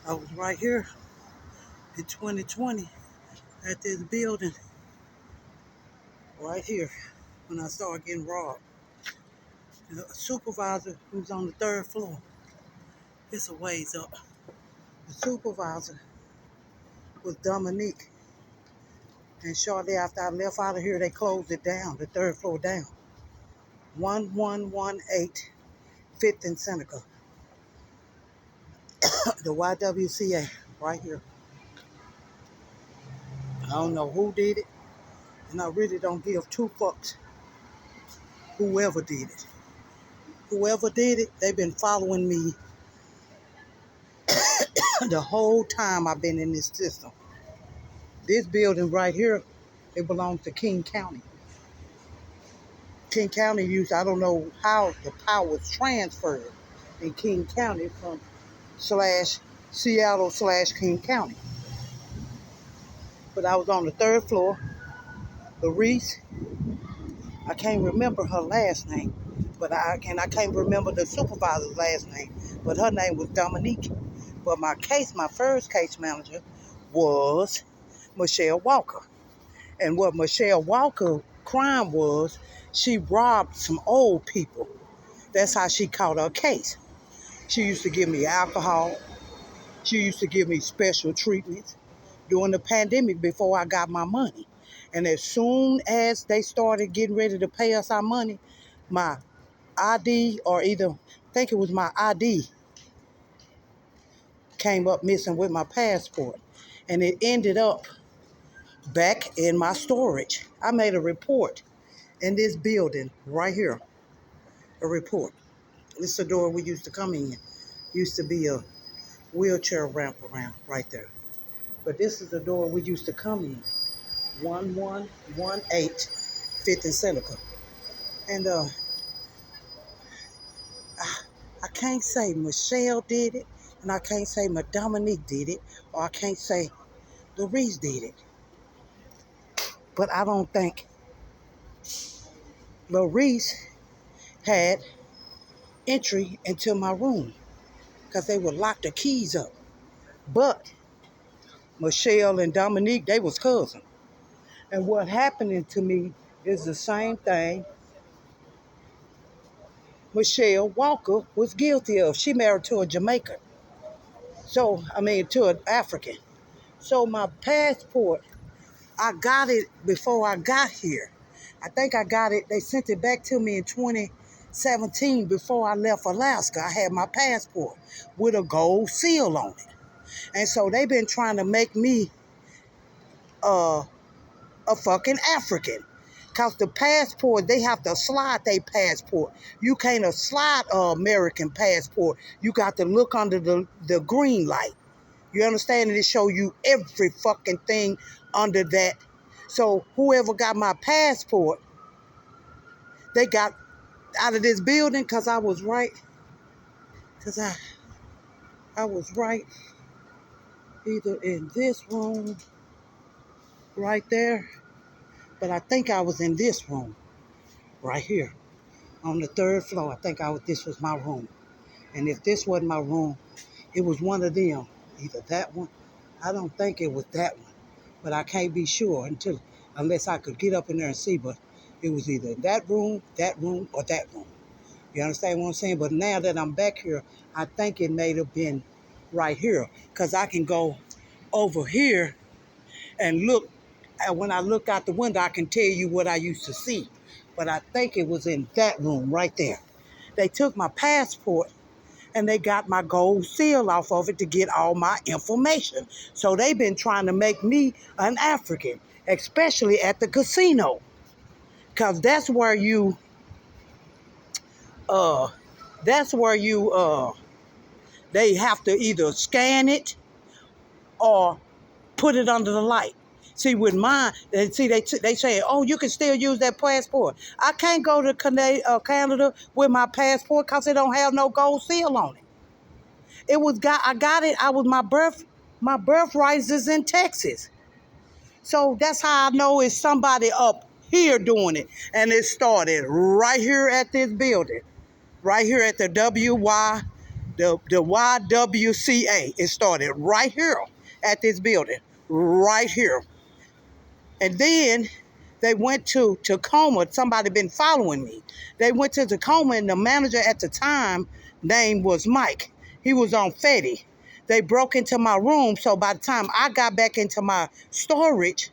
I was right here in 2020 at this building right here when I started getting robbed. The supervisor who's on the third floor, it's a ways up. The supervisor was Dominique. And shortly after I left out of here, they closed it down, the third floor down. 1118 5th and Seneca. The YWCA right here. I don't know who did it, and I really don't give two fucks whoever did it. Whoever did it, they've been following me the whole time I've been in this system. This building right here, it belongs to King County. King County I don't know how the power was transferred in King County from Seattle/King County. But I was on the third floor. Larice, I can't remember her last name, but I can't remember the supervisor's last name, but her name was Dominique. But my first case manager was Michelle Walker. And what Michelle Walker crime was, she robbed some old people. That's how she caught her case. She used to give me alcohol. She used to give me special treatments during the pandemic before I got my money. And as soon as they started getting ready to pay us our money, my ID, I think it was my ID, came up missing with my passport. And it ended up back in my storage. I made a report in this building right here. A report. This is the door we used to come in. Used to be a wheelchair ramp around right there. But this is the door we used to come in. 1118 5th and Seneca. And I can't say Michelle did it, and I can't say Dominique did it, or I can't say Louise did it. But I don't think Louise had entry into my room because they would lock the keys up. But Michelle and Dominique, they was cousins. And what happened to me is the same thing Michelle Walker was guilty of. She married to a Jamaican. To an African. So my passport, I got it before I got here. I think I got it, they sent it back to me in 2017 before I left Alaska. I had my passport with a gold seal on it. And so they've been trying to make me a fucking African. Because the passport, they have to slide their passport. You can't slide an American passport. You got to look under the green light. You understand? And it show you every fucking thing under that. So whoever got my passport, they got out of this building because I was right. Because I was right either in this room right there, but I think I was in this room right here on the third floor. I think this was my room. And if this wasn't my room, it was one of them. Either that one. I don't think it was that one. But I can't be sure unless I could get up in there and see. But it was either that room, or that room. You understand what I'm saying? But now that I'm back here, I think it may have been right here. Because I can go over here and look. And when I look out the window, I can tell you what I used to see. But I think it was in that room right there. They took my passport and they got my gold seal off of it to get all my information. So they've been trying to make me an African, especially at the casino. Because that's where they have to either scan it or put it under the light. See, with mine, they say, oh, you can still use that passport. I can't go to Canada with my passport because it don't have no gold seal on it. I got it. My birthright is in Texas. So that's how I know it's somebody up here doing it. And it started right here at this building. Right here at the WYWCA. The YWCA. It started right here at this building, right here. And then they went to Tacoma. Somebody been following me. They went to Tacoma, and the manager at the time name was Mike. He was on Fetty. They broke into my room, so by the time I got back into my storage,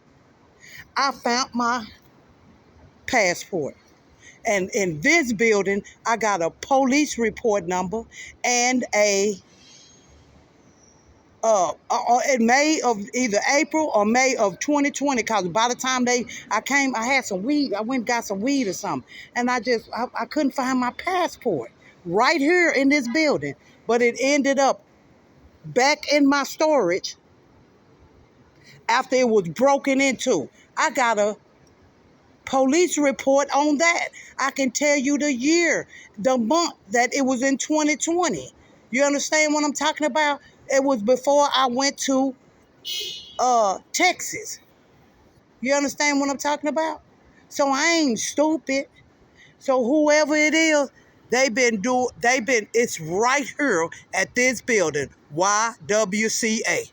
I found my passport. And in this building, I got a police report number and in May of either April or May of 2020, because by the time I came, I had some weed. I went and got some weed or something. And I couldn't find my passport right here in this building. But it ended up back in my storage after it was broken into. I got a police report on that. I can tell you the year, the month that it was in 2020. You understand what I'm talking about? It was before I went to Texas. You understand what I'm talking about? So I ain't stupid. So whoever it is, it's right here at this building, YWCA.